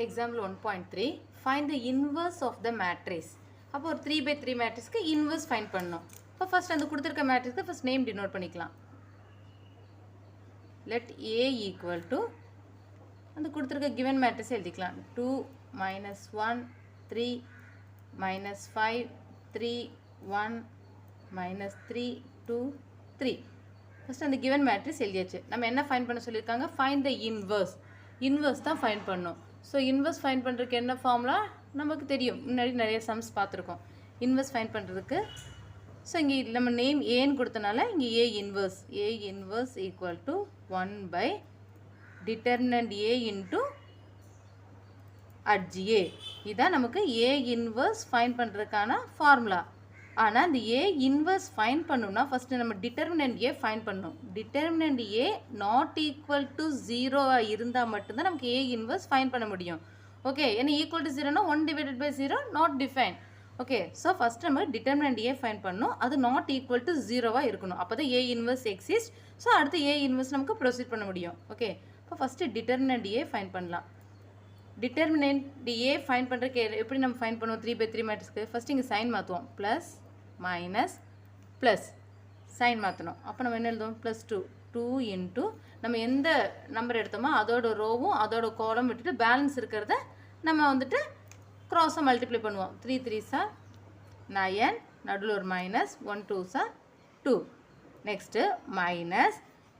Example 1.3 find the inverse of the matrix. அப்போ ஒரு 3 by 3 matrixக்கு inverse find பண்ணணும். இப்போ first அந்த கொடுத்திருக்க matrixக்கு first name denote பண்ணிக்கலாம். Let A equal to அந்த கொடுத்திருக்க given matrix எழுதிக்கலாம். 2 minus 1 3 minus 5 3 1 minus 3 2 3. First அந்த given matrix எழுதியாச்சு. நம்ம என்ன find பண்ண சொல்லிருக்காங்க? Find the inverse. Inverse தான் find பண்ணணும். So inverse find பண்றதுக்கு என்ன ஃபார்முலா நமக்கு தெரியும். முன்னாடி நிறைய சம்ஸ் பார்த்திருக்கோம். Inverse find பண்றதுக்கு so இங்க நம்ம நேம் A ன்னு கொடுத்தனால இங்க A inverse equal to 1 by determinant A into adj A. இதான் நமக்கு A inverse find பண்றதுக்கான ஃபார்முலா. ஆனா இந்த A inverse find பண்ணனும்னா first நம்ம determinant A find பண்ணனும். Determinant A not equal to 0 இருந்தா மட்டும் தான் நமக்கு A inverse find பண்ண முடியும். ஓகே, ஏன்னா equal to 0 னா 1 divided by 0 not defined. Okay, so first நம்ம determinant A find பண்ணனும். அது not equal to 0 இருக்கணும். அப்பதான் A inverse exist. So அடுத்து A inverse நமக்கு proceed பண்ண முடியும். ஓகே, இப்போ first determinant A find பண்ணலாம். Determinant A find பண்றதுக்கு எப்படி நம்ம find பண்ணுவோம் 3 by 3 மேட்ரிக்ஸ்க்கு ஃபர்ஸ்ட் இங்க சைன் மாத்துவோம் plus minus plus சைன் மாத்தணும். அப்ப நம்ம என்ன எழுதுவோம் +2 into நம்ம எந்த நம்பர் எடுத்தோமோ அதோட ரோவும் அதோட காலம் விட்டுட்டு பேலன்ஸ் இருக்கிறத நம்ம வந்துட்டு கிராஸா மல்டிப்ளை பண்ணுவோம். 3 3s are 9 நடுவுல ஒரு minus 1 2s are 2. Next minus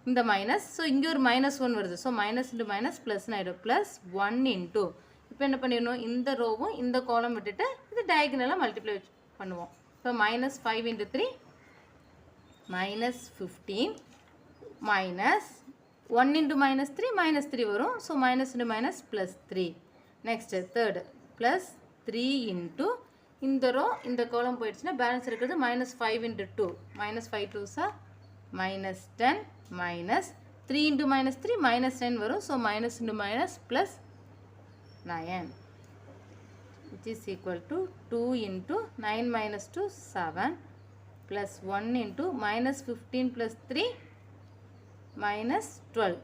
இந்த மைனஸ் சோ இங்க ஒரு -1 வருது. So minus into minus plus ஆயிடும் +1 into இப்போ என்ன பண்ணிரணும் இந்த ரோவும் இந்த காலம் விட்டுட்டு இது டயகனலா மல்டிப்ளை பண்ணுவோம். So minus 5 into 3 minus 15 minus 1 into minus 3 minus 3 வரும். So minus into minus plus 3. Next third plus 3 into இந்த ரோ இந்த காலம் போயிடுச்சுன்னா பேலன்ஸ் இருக்கிறது minus 5 into 2 minus 5 2s are minus 10 minus 3 into minus 3 minus 10 வரும். So minus into minus plus 9 which is equal to 2 into 9 minus 2 7 plus 1 into minus 15 plus 3 minus 12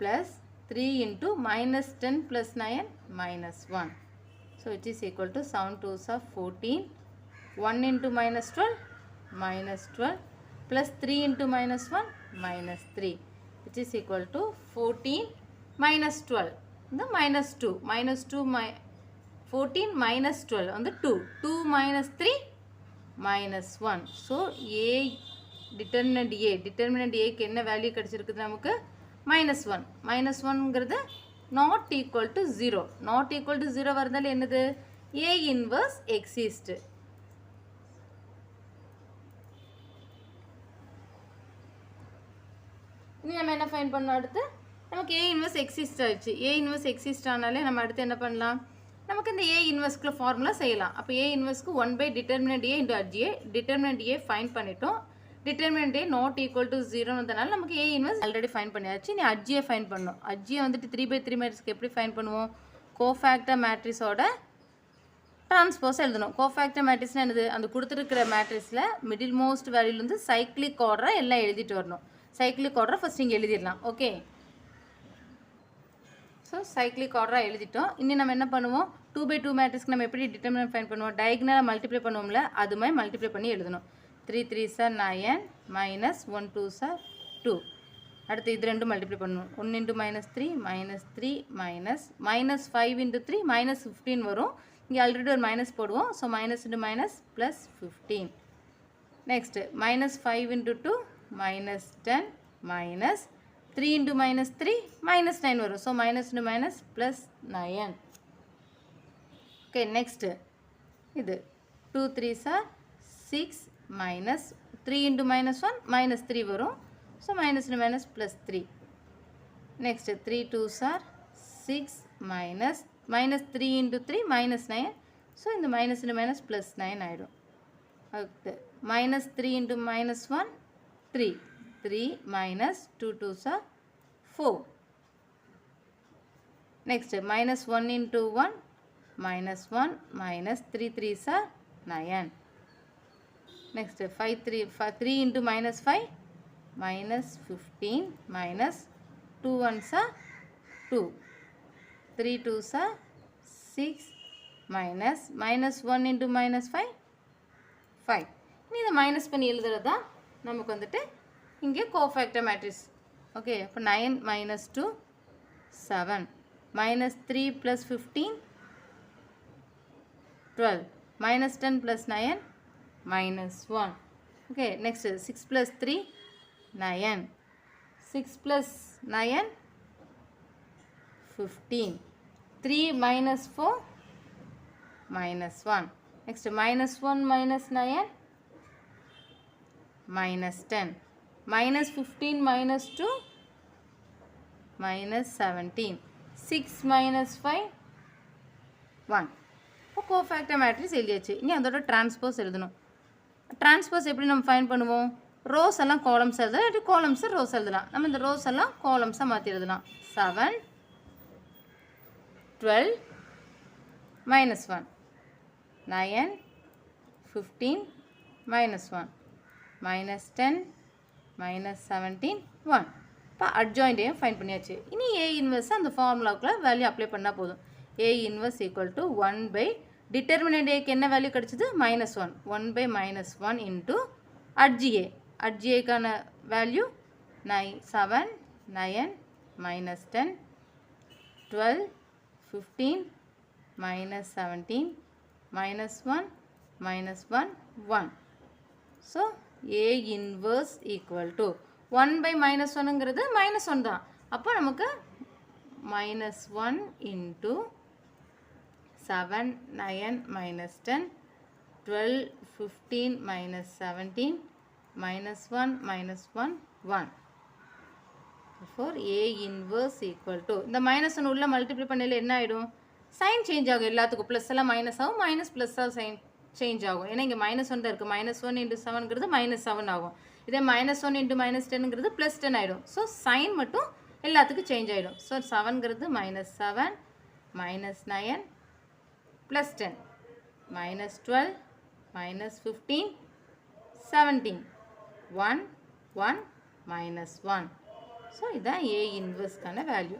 plus 3 into minus 10 plus 9 minus 1. So which is equal to 7 2s are 14 1 into minus 12 minus 12 plus 3 into minus 1 minus 3 which is equal to 14 minus 12. The minus 2 14 minus 12 on the 2 minus 3 minus 1. So A determinant A க்கு என்ன value கிடைச்சிருக்குது நமக்கு -1 ங்கிறது not equal to 0 வரதால என்னது A inverse exist. இனி நம்ம என்ன find பண்ணனும் அடுத்து நமக்கு A inverse exist ஆயிடுச்சு. A inverse exist ஆனாலே நம்ம அடுத்து என்ன பண்ணலாம் நமக்கு இந்த A inverseக்குள்ள ஃபார்முலா செய்யலாம். அப்ப A inverseக்கு 1 by determinant A into adj A determinant A find பண்ணிட்டோம். determinant A not equal to 0 ன்றதனால நமக்கு A inverse ஆல்ரெடி ஃபைண்ட் பண்ணியாச்சு. நீ adj A ஃபைண்ட் பண்ணனும். adj A வந்துட்டு 3 by 3 மேட்ரிக்ஸ்க்கு எப்படி ஃபைண்ட் பண்ணுவோம் கோஃபாக்டர் மேட்ரிக்ஸோட டிரான்ஸ்போஸ் எழுதணும். கோஃபாக்டர் மேட்ரிக்ஸ்னா என்னது அந்த கொடுத்திருக்கிற மேட்ரிக்ஸ்ல மிடில் மோஸ்ட் வேல்யூல இருந்து சைக்ளிக் ஆர்டரா எல்லாம் எழுதிட்டு வரணும். சைக்ளிக் ஆர்டர் ஃபர்ஸ்ட் இங்க எழுதிரலாம். ஓகே, so cyclic order எழுதிட்டோம். இன்னி நம்ம என்ன பண்ணுவோம் 2 by 2 மேட்ரிக்ஸ்க்கு நம்ம எப்படி டிட்டர்மினன்ட் ஃபைண்ட் பண்ணுவோம் டயகனலா மல்டிப்ளை பண்ணுவோம்ல அதுமே மல்டிப்ளை பண்ணி எழுதணும். 3 3s are 9 minus 1 2s are 2. அடுத்து இது ரெண்டும் மல்டிப்ளை பண்ணனும். 1 into minus 3 minus 3 minus 5 into 3 minus 15 வரும். இங்க ஆல்ரெடி ஒரு மைனஸ் போடுவோம். so minus into minus plus 15. next minus 5 into 2 minus 10 minus 3 into minus 3 minus 9 வரும். so minus into minus plus 9. okay, next இது 2 3s are 6 minus 3 into minus 1 minus 3 வரும். so minus into minus plus 3. next 3 2s are 6 minus 3 into 3 minus 9. so இந்த minus into minus plus 9 ஆயிடும். okay, minus 3 into minus 1 3 minus 2 2s are 4. next minus 1 into 1 minus 1 minus 3 3s are 9. next 3 into minus 5 minus 15 minus 2 1s are 2. 3 2s are 6 minus 1 into minus 5 5. இனி இதை minus பண்ணி எழுதுறது தான் நமக்கு வந்துட்டு இங்கே cofactor matrix. Okay, இப்போ 9 minus 2 7 minus 3 plus 15 12 minus 10 plus 9 minus 1. Okay, next 6 plus 3 9 6 plus 9 15 3 minus 4 minus 1. Next minus 1 minus 9 minus 10 minus 15 minus 2 minus 17 6 minus 5 1. இப்போ கோஃபேக்டர் மேட்ரிக்ஸ் எழுதியாச்சு. இனி அதோட டிரான்ஸ்போஸ் எழுதணும். டிரான்ஸ்போஸ் எப்படி நம்ம ஃபைண்ட் பண்ணுவோம்? ரோஸ் எல்லாம் காலம்ஸ் எழுதலாம், இல்லாட்டி காலம்ஸை ரோஸ் எழுதலாம். நம்ம இந்த ரோஸ் எல்லாம் காலம்ஸாக மாற்றி எழுதலாம். 7 12 minus 1 9 15 minus 1 minus 10 minus 17 1. இப்போ அட்ஜாயிண்டையும் ஃபைண்ட் பண்ணியாச்சு. இனி ஏ இன்வெர்ஸ் அந்த ஃபார்முலாவுக்குள்ள வேல்யூ அப்ளை பண்ணால் போதும். A inverse equal to 1 by determinant ஏக்கு என்ன வேல்யூ கிடச்சிது? -1 1 பை -1 இன்ட்டு அட்ஜிஏ. அட்ஜிஏக்கான value 7 9 minus 10 12 15 minus 17 minus 1 minus 1 1. So A inverse equal to 1 by -1ங்கிறது -1 தான். அப்போ நமக்கு -1 into 7 9 minus 10 12 15 minus 17 minus 1 minus 1 1. Therefore A inverse equal to இந்த -1 உள்ள multiply பண்ணல என்ன ஆயிடும்? சைன் சேஞ்ச் ஆகும். எல்லாத்துக்கும் ப்ளஸ் எல்லாம் மைனஸ் ஆகும், மைனஸ் ப்ளஸ் சைன் சேஞ்ச் ஆகும். ஏன்னா இங்கே -1 தான் இருக்குது. -1 into 7ங்கிறது -7 ஆகும். இதே -1 into -10ங்கிறது +10 ஆகிடும். ஸோ சைன் மட்டும் எல்லாத்துக்கும் சேஞ்ச் ஆகிடும். ஸோ 7ங்கிறது -7 -9 +10 -12 -15 17 1 1 -1. ஸோ இதுதான் ஏ இன்வெர்ஸ்க்கான வேல்யூ.